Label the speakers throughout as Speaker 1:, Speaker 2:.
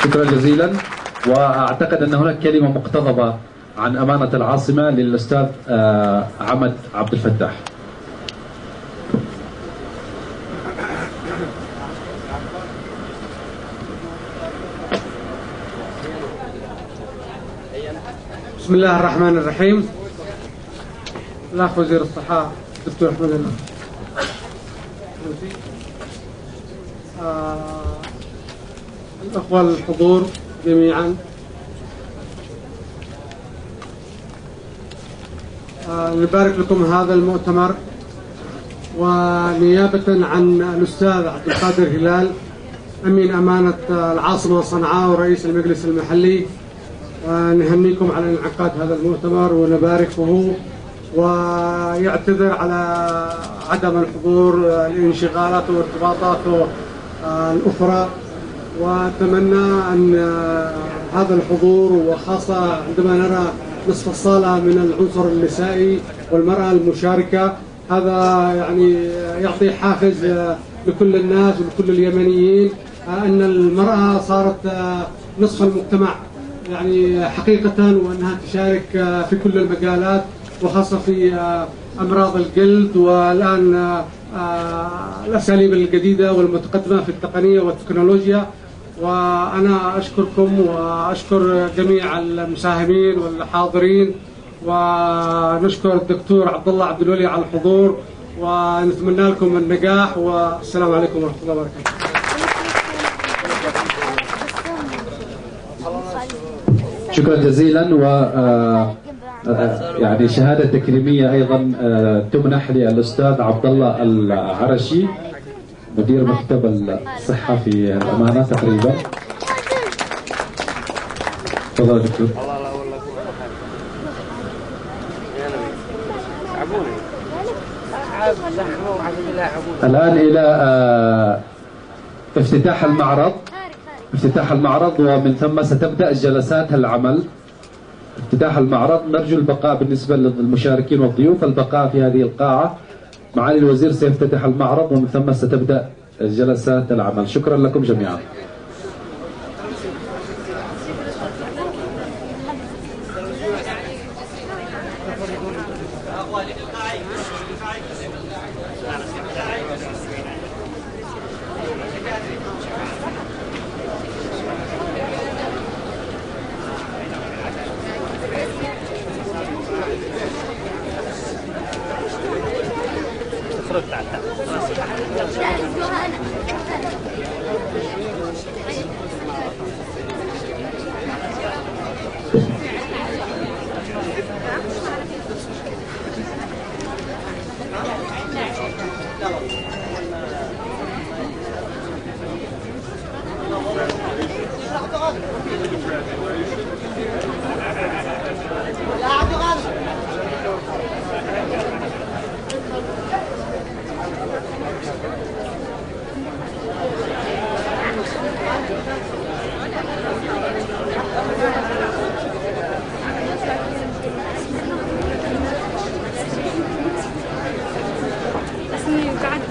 Speaker 1: شكرا جزيلا. وأعتقد أن هناك كلمة مقتضبة عن أمانة العاصمة للأستاذ عمد عبد الفتاح.
Speaker 2: بسم الله الرحمن الرحيم. الأخ وزير الصحة دكتور أحمد الله، الأخوة الحضور جميعا، نبارك لكم هذا المؤتمر، ونيابة عن الأستاذ عبد القادر هلال أمين أمانة العاصمة صنعاء ورئيس المجلس المحلي، نهنيكم على انعقاد هذا المؤتمر ونبارك له، ويعتذر على عدم الحضور لانشغالاته وارتباطاته الأخرى، وأتمنى أن هذا الحضور، وخاصة عندما نرى نصف الصالة من العنصر النسائي والمرأة المشاركة، هذا يعني يعطي حافز لكل الناس ولكل اليمنيين أن المرأة صارت نصف المجتمع يعني حقيقة، وأنها تشارك في كل المجالات، وخاصة في أمراض الجلد، والآن الأساليب الجديدة والمتقدمة في التقنية والتكنولوجيا. وأنا أشكركم وأشكر جميع المساهمين والحاضرين، ونشكر الدكتور عبد الله عبد الولي على الحضور، ونتمنى لكم النجاح، والسلام عليكم ورحمة الله وبركاته.
Speaker 1: شكرا جزيلا. و يعني شهادة تكريمية أيضا تمنح للأستاذ عبد الله العرشي مدير مكتب الصحة في الأمانة تقريبا. تفضل دكتور. الآن إلى افتتاح المعرض، ومن ثم ستبدأ جلسات العمل. افتتاح المعرض، نرجو البقاء بالنسبة للمشاركين والضيوف، البقاء في هذه القاعة. معالي الوزير سيفتتح المعرض، ومن ثم ستبدأ جلسات العمل. شكرا لكم جميعا.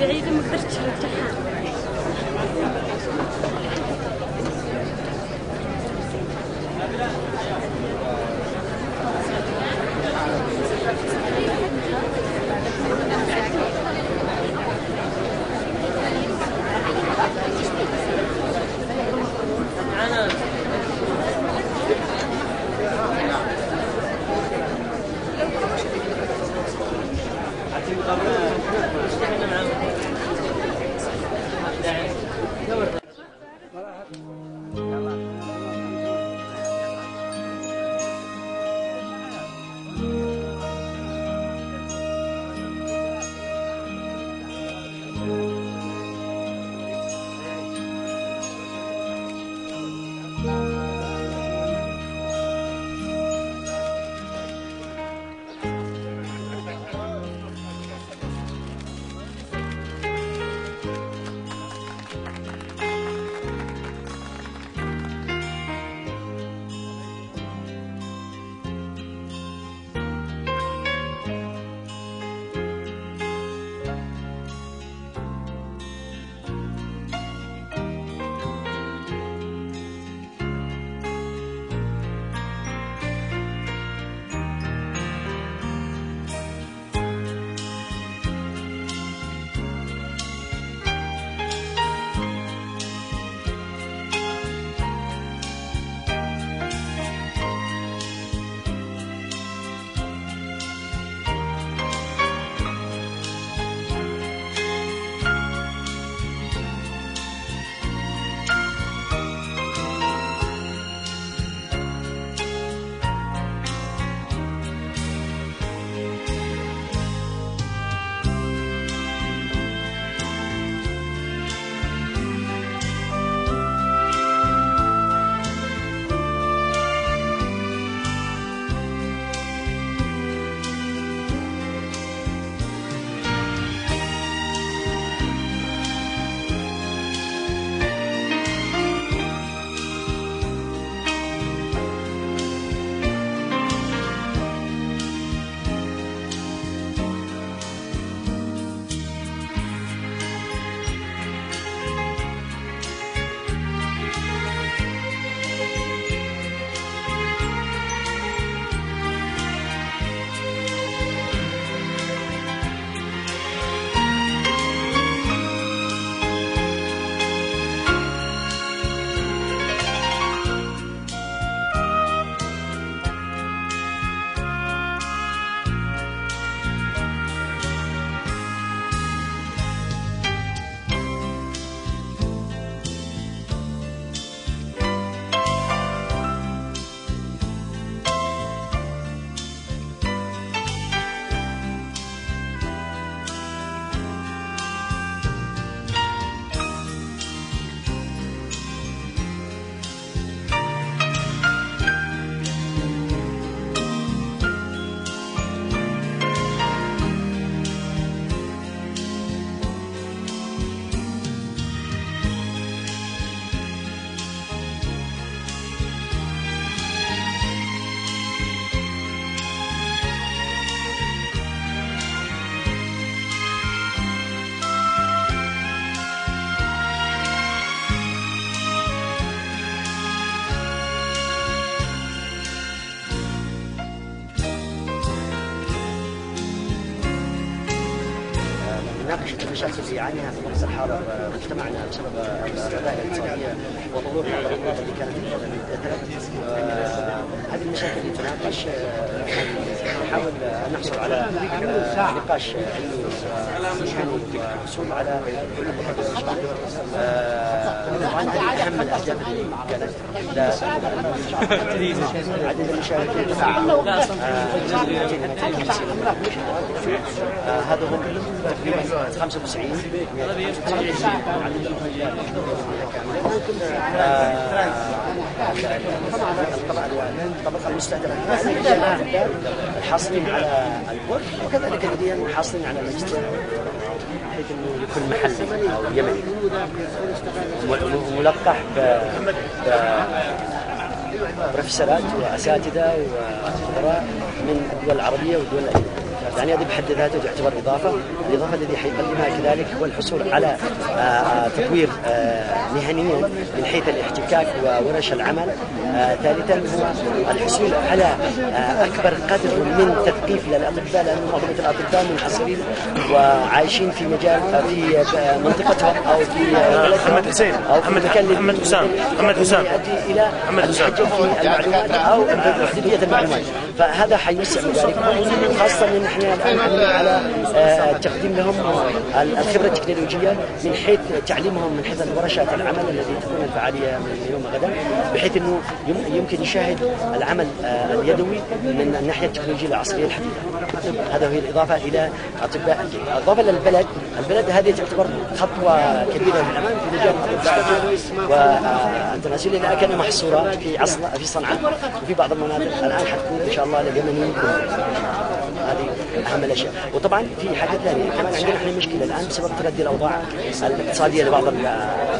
Speaker 3: بعيدة ما قدرتش افتحها.
Speaker 4: المشاكل اللي يعانيها في الوقت الحاضر مجتمعنا بسبب الرذائل الاقتصاديه وظهور بعض الامراض اللي كانت هذه المشاكل اللي تناقش نحاول ان نحصل على نقاش علمي والحصول على طبعا هذه اهم الاهداف اللي كانت عدد المشاهدين ارتفع 250 هذا هم تقريبا 95 الطبقه المستهدفه الحاصلين على البر وكذلك الذين حاصلين على الماجستير بحيث انه يكون محلي او يمني ملقح بروفيسورات واساتذه وخبراء من الدول العربيه والدول الاجنبيه. يعني هذه بحد ذاته تعتبر إضافة. الإضافة الذي حيقدمها كذلك هو الحصول على تطوير مهنيا من حيث الاحتكاك وورش العمل. ثالثا هو الحصول على أكبر قدر من تثقيف للأطباء، لأن معظم الأطباء منحصرين وعايشين في مجال في منطقتهم أو في
Speaker 5: محمد حسين
Speaker 4: أو في مكان
Speaker 5: محمد حسام
Speaker 4: يؤدي إلى الحجة في المعلومات أو محدودية المعلومات. فهذا حيوسع مجالهم، خاصة أن نحن الآن نعمل على تقديم لهم الخبرة التكنولوجية من حيث تعليمهم من حيث ورشات العمل التي تكون الفعالية من يوم غدا، بحيث أنه يمكن يشاهد العمل اليدوي من الناحية التكنولوجية العصرية الحديثة. هذا هي الإضافة إلى أطباء الجيل. إضافة البلد هذه تعتبر خطوة كبيرة من الأمام في مجال والتناسلية، لأنها كانت محصورة في صنعاء وفي بعض المناطق. الآن حتكون إن شاء الله لليمنيين كلهم. هذه أهم الأشياء. وطبعا في حاجة ثانية كمان، عندنا احنا مشكلة الآن بسبب تردي الأوضاع الاقتصادية لبعض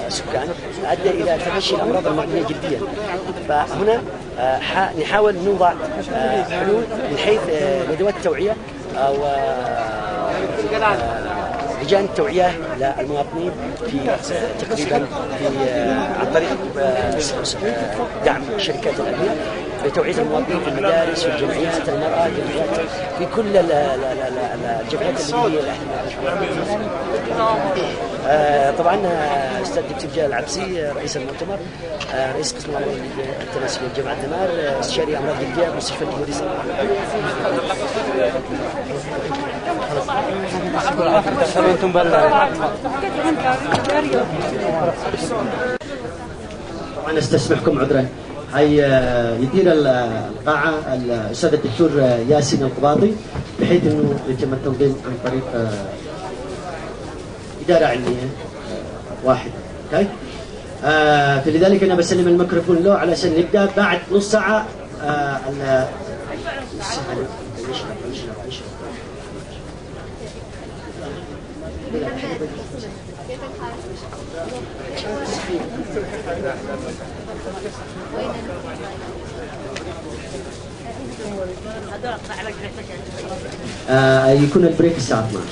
Speaker 4: السكان أدى إلى تفشي الأمراض المعدية جديا. فهنا نحاول نوضع حلول من حيث ندوات التوعية أو لجان التوعية للمواطنين في تقريبا عن طريق دعم شركات الأدوية بتوعية المواطنين في المدارس والجمعيات المرأة في كل الجمعيات اللي هي طبعا أستاذ دكتور جلال العبسي رئيس المؤتمر، رئيس قسم الأمراض التناسلية جامعة دمار، استشاري أمراض الجلدية مستشفى الجمهورية. طبعا استسمحكم عذرا. هي يدير القاعة الأستاذ الدكتور ياسين القباطي، بحيث أنه يتم التنظيم عن طريق إدارة علمية واحدة. أوكي؟ فلذلك أنا بسلم الميكروفون له علشان نبدأ بعد نص ساعة. يكون البريك الساعة 12.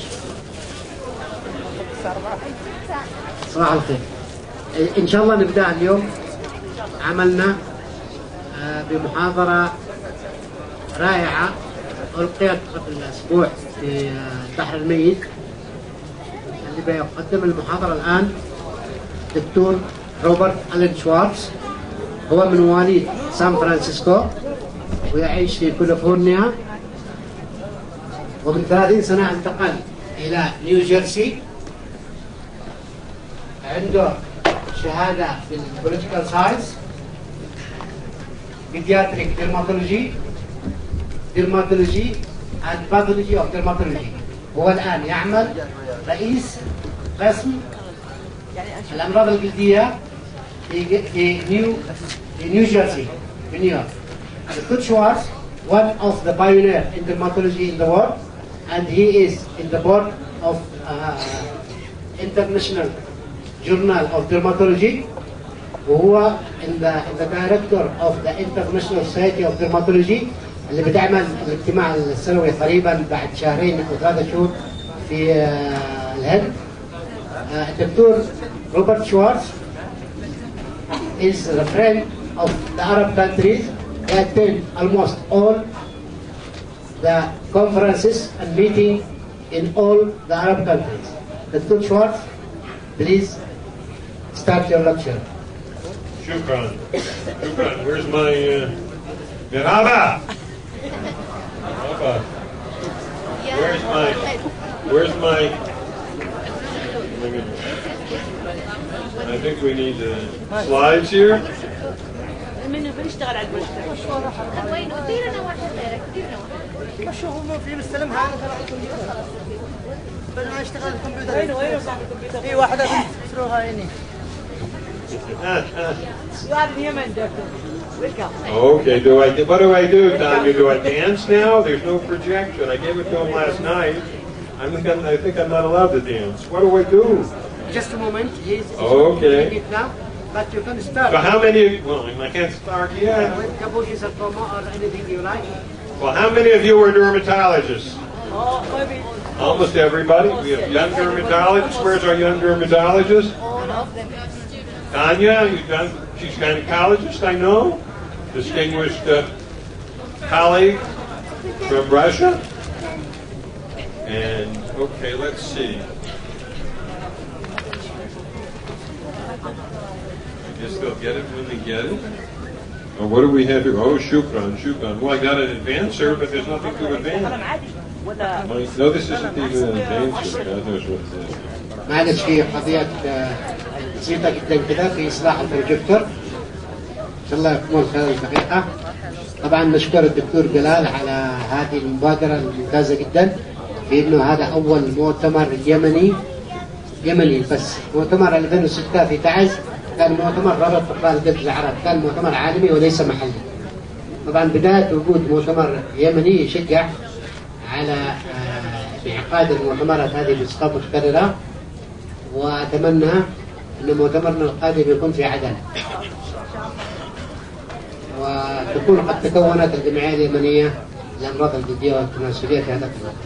Speaker 4: صباح الخير. إن شاء الله نبدأ اليوم عملنا بمحاضرة رائعة ألقيت قبل أسبوع في البحر الميت. اللي بيقدم المحاضرة الآن دكتور روبرت ألين شوارتز، هو من مواليد سان فرانسيسكو ويعيش في كاليفورنيا، ومن 30 سنة انتقل إلى نيوجيرسي. عنده شهادة في البوليتيكال ساينس، بيدياتريك ديرماتولوجي and pathology of dermatology. هو الآن يعمل رئيس قسم الأمراض الجلدية في نيوجيرسي في نيويورك. Dr. Schwartz, one of the pioneers in dermatology in the world, and he is in the board of International Journal of Dermatology, وهو in the director of the International Society of Dermatology اللي بتعمل الاجتماع السنوي قريبا بعد شهرين أو 3 شهور في الهند. الدكتور روبرت شوارتز is a friend of the Arab countries. He attend almost all the conferences and meetings in all the Arab countries.
Speaker 6: Dr. Schwartz, please start your lecture.
Speaker 7: Shukran. Shukran. Where's my Merhaba? Merhaba. Where's my I think we need slides here.
Speaker 8: You are in Yemen, Doctor. Welcome.
Speaker 7: Okay, what do I do, Tanya? Do I dance now? There's no projection. I gave it to him last night. I think I'm not allowed to dance. What do I do?
Speaker 6: Just a moment. He's
Speaker 7: Okay.
Speaker 6: doing it now, but you can start.
Speaker 7: So how many, well, I can't start yet.
Speaker 6: With Kabuki or anything you like.
Speaker 7: Well, how many of you are dermatologists?
Speaker 8: Oh, maybe.
Speaker 7: Almost everybody. We have young dermatologists. Where's our young dermatologist? Tanya, she's gynecologist, I know. Distinguished colleague from Russia. And, okay, let's see. I guess they'll get it when they get it. Oh, what do we have here? Oh, shukran. Well, I got an advancer, but there's nothing to advance. No, this isn't even an advancer. God knows what it is.
Speaker 6: معلش في قضية بسيطة جدا كده في إصلاح البروجيكتور. إن شاء الله يكمل خلال دقيقة. طبعا نشكر الدكتور جلال على هذه المبادرة الممتازة جدا في إنه هذا أول مؤتمر يمني بس. مؤتمر 2006 في تعز كان مؤتمر ربط أطفال قلب العرب، كان مؤتمر عالمي وليس محلي. طبعا بداية وجود مؤتمر يمني يشجع على انعقاد المؤتمرات هذه بصفة متكررة، وأتمنى أن مؤتمرنا القادم يكون في عدن، وتكون قد تكونت الجمعية اليمنية للأمراض الجلدية والتناسلية في هذا الوقت.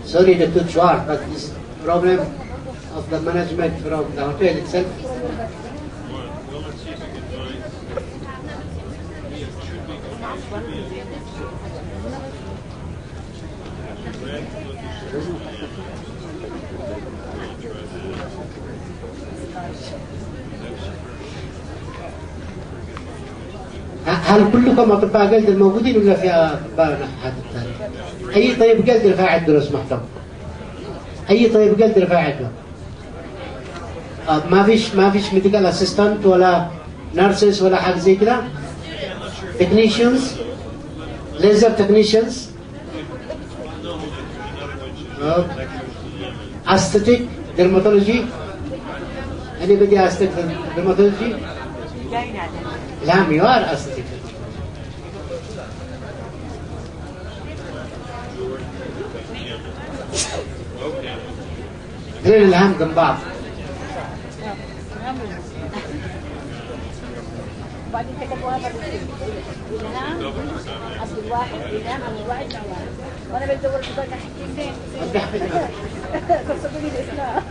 Speaker 6: Sorry, Dr. Chouar, but this problem of the management from the hotel itself.
Speaker 7: Well, let's see if we can find. It should be.
Speaker 6: هل كلكم أطباء قلب الموجودين ولا في أطباء هذا الثاني؟ أي طيب قلب رفع عدله لو سمحتم؟ أي طيب قلب رفع عدله؟ ما فيش ميديكال اسيستنت ولا نيرسز ولا حاجة زي كده؟ تكنيشنز؟ ليزر تكنيشنز؟ aesthetic dermatology? Anybody aesthetic dermatology? لا you are aesthetic. غير الهم جنب بعض.
Speaker 8: بعدين كتبوا هذا ينام اصل الواحد ينام عن الواحد مع واحد وانا بدور في ذاك حكيم فين قصدوا لي الاسلام.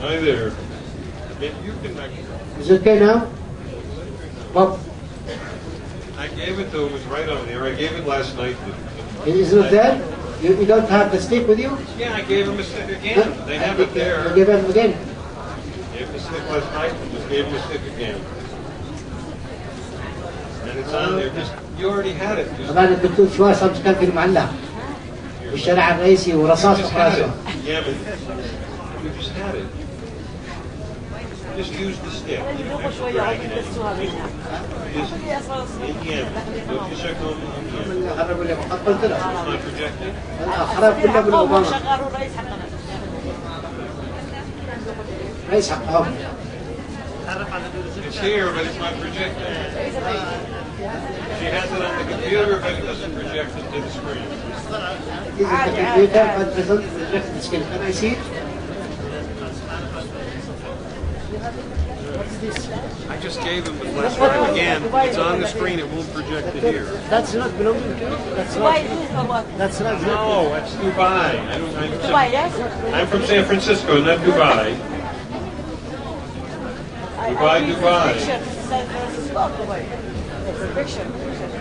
Speaker 7: Hi there. You can.
Speaker 6: Is it okay now? Bob?
Speaker 7: I gave it to him. It was right on there. I gave it last night.
Speaker 6: Is it there? You don't have the stick with you?
Speaker 7: Yeah, I gave him a stick again. Huh? They have it there.
Speaker 6: You gave him again?
Speaker 7: Gave him a stick last night and just gave him a stick again. And it's on there. You already had it.
Speaker 6: طبعا الدكتور شواس أمس كان في المعلق والشارع الرئيسي ورصاص في راسه.
Speaker 7: Yeah, but you just had it. Just use the stick. You don't have to drag it anymore. Just in Yemen. Don't you check on in Yemen.
Speaker 6: خربوا لي قلت له.
Speaker 7: It's not projected.
Speaker 6: خرب كله بالأوباما. رئيس حقهم.
Speaker 7: It's here, but it's not projected. She has it on the computer, but it doesn't project it to the screen.
Speaker 6: This is the computer, but doesn't project the screen. Can I see it?
Speaker 7: I just gave him the flash drive again. It's on the screen. It won't project to here.
Speaker 4: That's not belonging to you. That's not. That's not.
Speaker 7: No, that's Dubai.
Speaker 8: Dubai, yes?
Speaker 7: I'm from San Francisco, not Dubai. Dubai.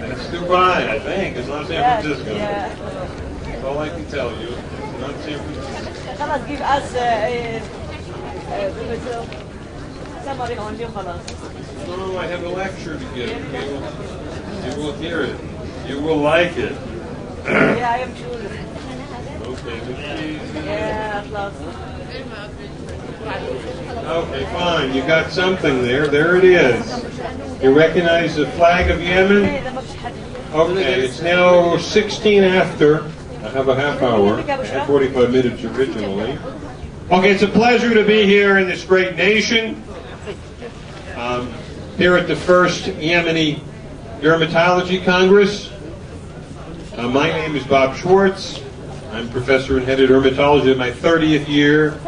Speaker 7: That's Dubai, I think. It's not San Francisco.
Speaker 8: Yeah.
Speaker 7: That's all I can tell you. It's not San Francisco.
Speaker 8: خلاص give us summary only خلاص.
Speaker 7: No, I have a lecture to give. You will hear it. You will like it.
Speaker 8: Yeah, I am sure.
Speaker 7: Okay, please.
Speaker 8: Yeah, خلاص.
Speaker 7: Okay, fine. You got something there. There it is. You recognize the flag of Yemen? Okay, it's now 16 after. I have a half hour. I had 45 minutes originally. Okay, it's a pleasure to be here in this great nation. Here at the first Yemeni Dermatology Congress. My name is Bob Schwartz. I'm professor and head of dermatology in my 30th year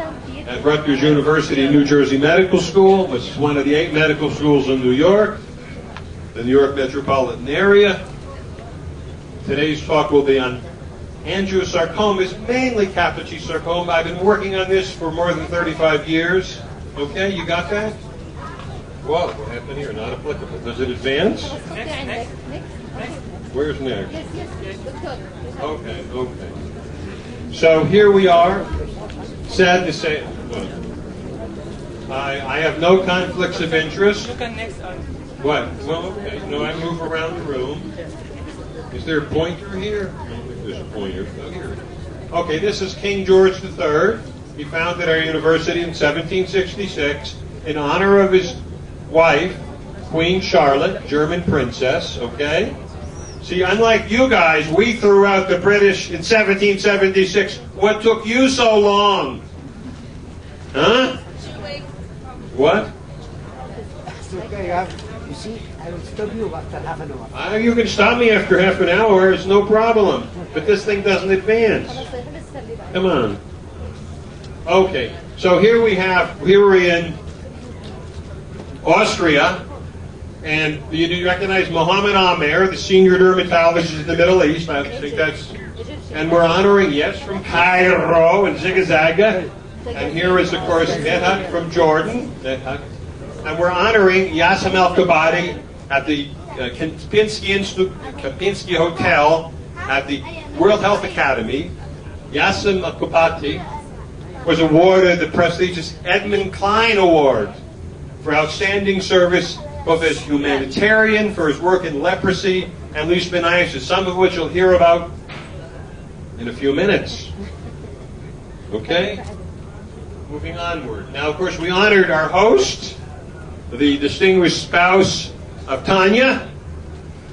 Speaker 7: at Rutgers University, New Jersey Medical School, which is one of the 8 medical schools in New York, the New York metropolitan area. Today's talk will be on angiosarcomas, mainly Kaposi sarcoma. I've been working on this for more than 35 years. Okay, you got that? Whoa, what happened here? Not applicable. Does it advance?
Speaker 3: Next.
Speaker 7: Where's next? Okay. So here we are. Sad to say, I have no conflicts of interest.
Speaker 9: Look at next.
Speaker 7: What? Well, okay. No, I move around the room. Is there a pointer here? I don't think there's a pointer. Oh, here. Okay, this is King George III. He founded our university in 1766 in honor of his wife, Queen Charlotte, German princess, okay? See, unlike you guys, we threw out the British in 1776. What took you so long? Huh? What?
Speaker 4: It's okay. You see, I will stop you after half an hour.
Speaker 7: You can stop me after half an hour. It's no problem. But this thing doesn't advance. Come on. Okay. So here we're in Austria. And you recognize Mohammed Amer, the senior dermatologist in the Middle East. I think that's... And we're honoring, yes, from Cairo and Zigazagga. And here is, of course, Medhat from Jordan. And we're honoring Yassem El-Kabadi at the Kempinski Hotel at the World Health Academy. Yassem El-Kabadi was awarded the prestigious Edmund Klein Award for outstanding service, both as humanitarian, for his work in leprosy and leishmaniasis, some of which you'll hear about in a few minutes. Okay? Moving onward. Now, of course, we honored our host, the distinguished spouse of Tanya.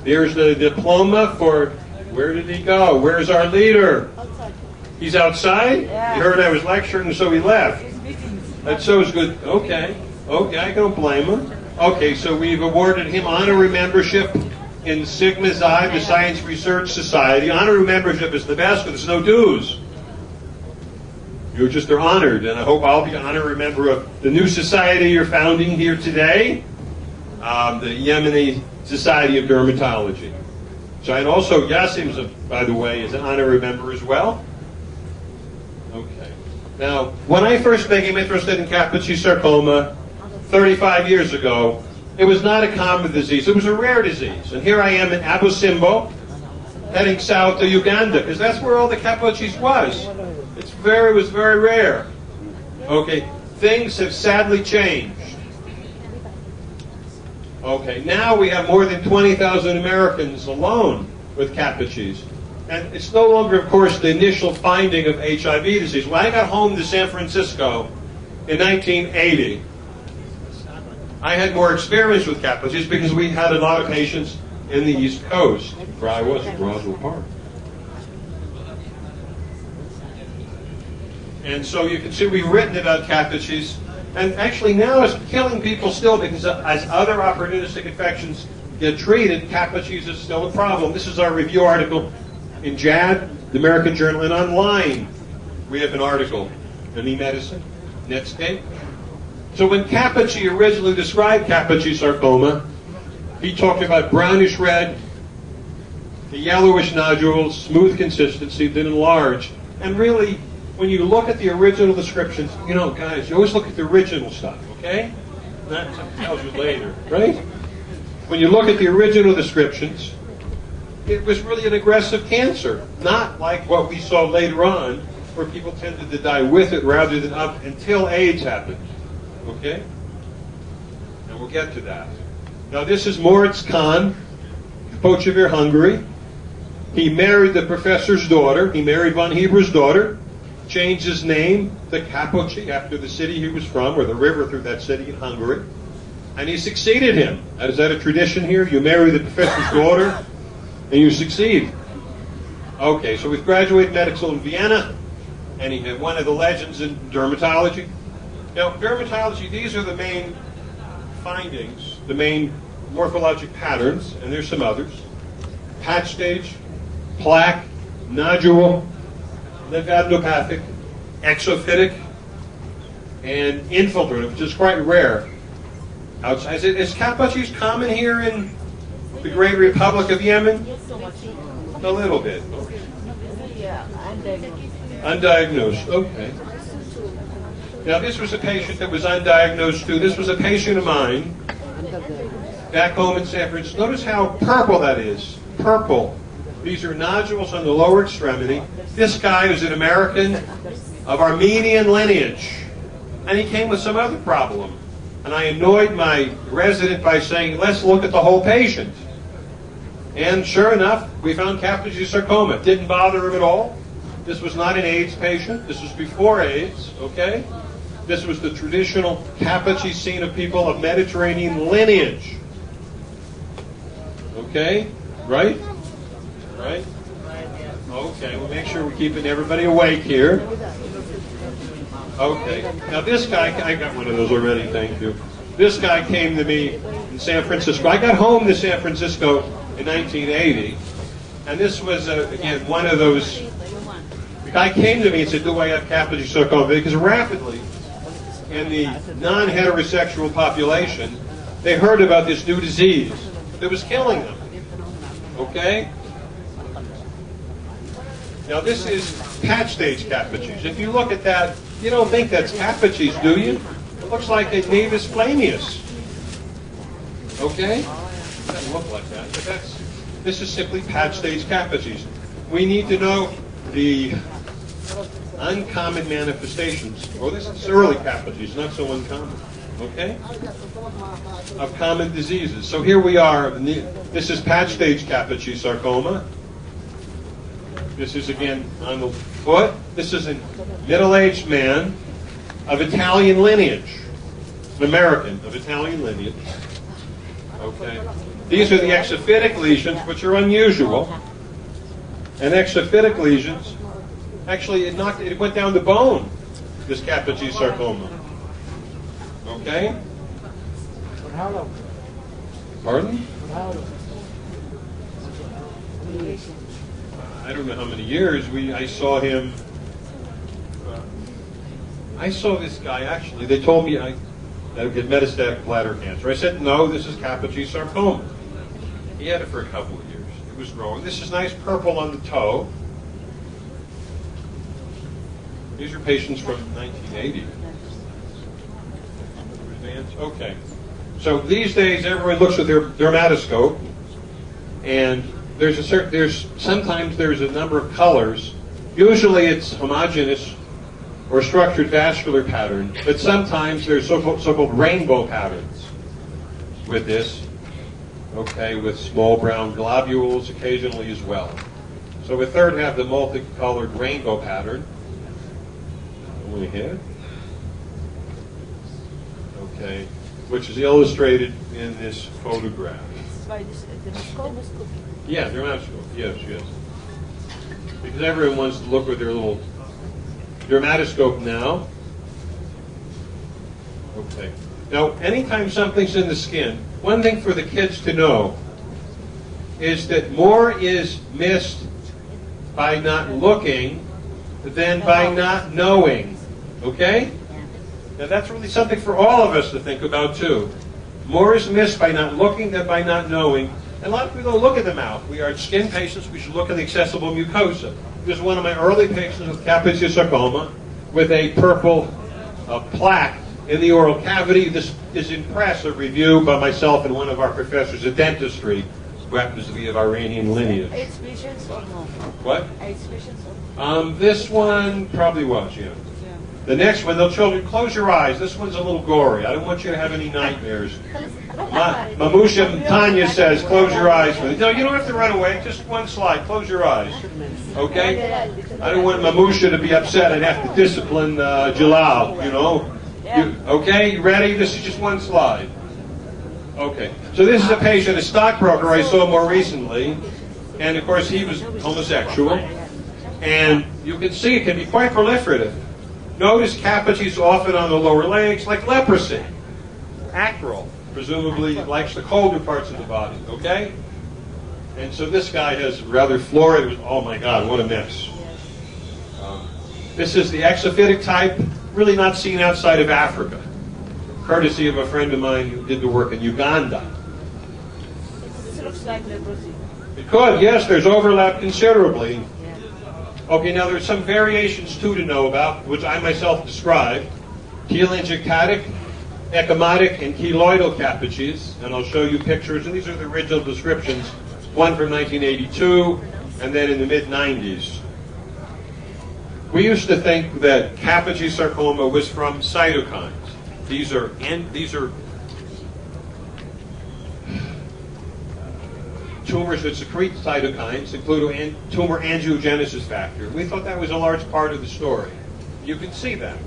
Speaker 7: There's the diploma for... Where did he go? Where's our leader?
Speaker 8: Outside.
Speaker 7: He's outside?
Speaker 8: Yeah.
Speaker 7: He heard I was lecturing, so he left. That's so good. Okay, I don't blame him. Okay, so we've awarded him honorary membership in Sigma Xi, the Science Research Society. Honorary membership is the best, but there's no dues. You just are honored, and I hope I'll be an honorary member of the new society you're founding here today, the Yemeni Society of Dermatology. So, and also Yassim's, by the way, is an honorary member as well. Okay. Now, when I first became interested in Kaposi sarcoma 35 years ago, it was not a common disease. It was a rare disease. And here I am in Abu Simbel, heading south to Uganda, because that's where all the Kaposis was. It was very rare. Okay, things have sadly changed. Okay, now we have more than 20,000 Americans alone with Kaposis. And it's no longer, of course, the initial finding of HIV disease. When I got home to San Francisco in 1980, I had more experience with Kaposis because we had a lot of patients in the East Coast, where I was at Roswell Park. And so you can see we've written about Kaposis, and actually now it's killing people still because as other opportunistic infections get treated, Kaposis is still a problem. This is our review article in JAD, the American Journal, and online we have an article in eMedicine, Netscape. So when Cappucci originally described Cappucci sarcoma, he talked about brownish red, the yellowish nodules, smooth consistency, then enlarge. And really, when you look at the original descriptions, you know, guys, you always look at the original stuff, okay? That tells you later, right? When you look at the original descriptions, it was really an aggressive cancer, not like what we saw later on, where people tended to die with it rather than up until AIDS happened, okay? And we'll get to that. Now this is Moritz Kahn, Kočevir, Hungary. He married the professor's daughter. He married von Heber's daughter, changed his name to Cappucci after the city he was from, or the river through that city in Hungary. And he succeeded him. Is that a tradition here? You marry the professor's daughter and you succeed. Okay, so we've graduated medical school in Vienna, and he had one of the legends in dermatology. Now, dermatology, these are the main findings, the main morphologic patterns, and there's some others. Patch stage, plaque, nodule, lymphadenopathic, exophytic, and infiltrative, which is quite rare. Outside, is Cappucci's common here in the Great Republic of Yemen? A little bit. Okay. Undiagnosed. Okay. Now this was a patient that was undiagnosed too. This was a patient of mine back home in San Francisco. Notice how purple that is. Purple. These are nodules on the lower extremity. This guy is an American of Armenian lineage, and he came with some other problem. And I annoyed my resident by saying, let's look at the whole patient. And sure enough, we found Cappucci sarcoma. It didn't bother him at all. This was not an AIDS patient. This was before AIDS, okay? This was the traditional Cappucci seen of people of Mediterranean lineage. Okay? Right? Right? Okay, we'll make sure we're keeping everybody awake here. Okay. Now this guy, I got one of those already, thank you. This guy came to me in San Francisco. I got home to San Francisco in 1980, and this was, again, one of those. The guy came to me and said, do I have Cappucci sarcoma? Because rapidly, in the non-heterosexual population, they heard about this new disease that was killing them. Okay? Now this is patch stage Cappucci's. If you look at that, you don't think that's Cappucci's, do you? It looks like a Navis flammeus. Okay? It doesn't look like that, but this is simply patch stage Cappucci's. We need to know the uncommon manifestations. Well, this is early Cappucci's, not so uncommon. Okay? Of common diseases. So here we are. This is patch stage Cappucci sarcoma. This is again on the foot. This is a middle-aged man of Italian lineage, an American of Italian lineage. Okay. These are the exophytic lesions, which are unusual. And exophytic lesions, actually, it went down the bone. This Cappucci sarcoma. Okay. Pardon? I don't know how many years. I saw him. I saw this guy, actually. They told me I would get metastatic bladder cancer. I said, no, this is Cappucci sarcoma. He had it for a couple of years. It was growing. This is nice purple on the toe. These are patients from 1980. Okay. So these days, everyone looks at their dermatoscope, and sometimes there's a number of colors. Usually it's homogeneous or structured vascular pattern, but sometimes there's so-called rainbow patterns with this, okay, with small brown globules occasionally as well. So a third have the multicolored rainbow pattern. Going ahead. Okay, which is illustrated in this photograph. Yeah, dermatoscope. Yes, yes. Because everyone wants to look with their little dermatoscope now. Okay. Now, anytime something's in the skin, one thing for the kids to know is that more is missed by not looking than by not knowing. Okay? Now that's really something for all of us to think about too. More is missed by not looking than by not knowing. And a lot of people don't look at the mouth. We are skin patients. We should look at the accessible mucosa. This is one of my early patients with Kaposi sarcoma with a purple plaque in the oral cavity. This is in press, a review by myself and one of our professors of dentistry, who happens to be of Iranian lineage.
Speaker 8: 8 patients or no?
Speaker 7: What?
Speaker 8: 8 patients or
Speaker 7: This one probably was, yeah. The next one, those children, close your eyes. This one's a little gory. I don't want you to have any nightmares. Mamusha Tanya says, close your eyes. No, you don't have to run away. Just one slide. Close your eyes. Okay? I don't want Mamusha to be upset and have to discipline Jalal, you know. Okay, you ready? This is just one slide. Okay. So this is a patient, a stockbroker I saw more recently. And, of course, he was homosexual. And you can see it can be quite proliferative. Notice cavities often on the lower legs, like leprosy. Acral, presumably likes the colder parts of the body, okay? And so this guy has rather florid, oh my God, what a mess. This is the exophytic type, really not seen outside of Africa, courtesy of a friend of mine who did the work in Uganda.
Speaker 8: it looks like leprosy.
Speaker 7: It could, yes, there's overlap considerably. Okay, now there's some variations too to know about, which I myself described. Telangiectatic, ecchymotic, and keloidal capuches, and I'll show you pictures, and these are the original descriptions, one from 1982, and then in the mid-90s. We used to think that Kaposi sarcoma was from cytokines. These are tumors that secrete cytokines, including tumor angiogenesis factor. We thought that was a large part of the story. You can see that.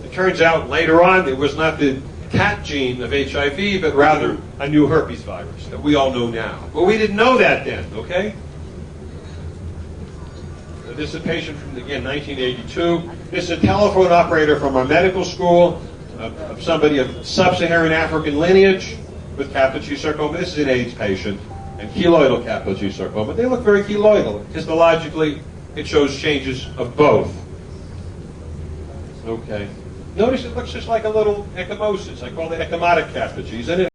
Speaker 7: It turns out later on it was not the cat gene of HIV, but rather a new herpes virus that we all know now. But we didn't know that then, okay? So this is a patient from, again, 1982. This is a telephone operator from our medical school, of somebody of sub-Saharan African lineage with Kaposi sarcoma. This is an AIDS patient. And keloidal Kaposi sarcoma. They look very keloidal. Histologically, it shows changes of both. Okay. Notice it looks just like a little ecchymosis. I call it ecchymotic Kaposis. And it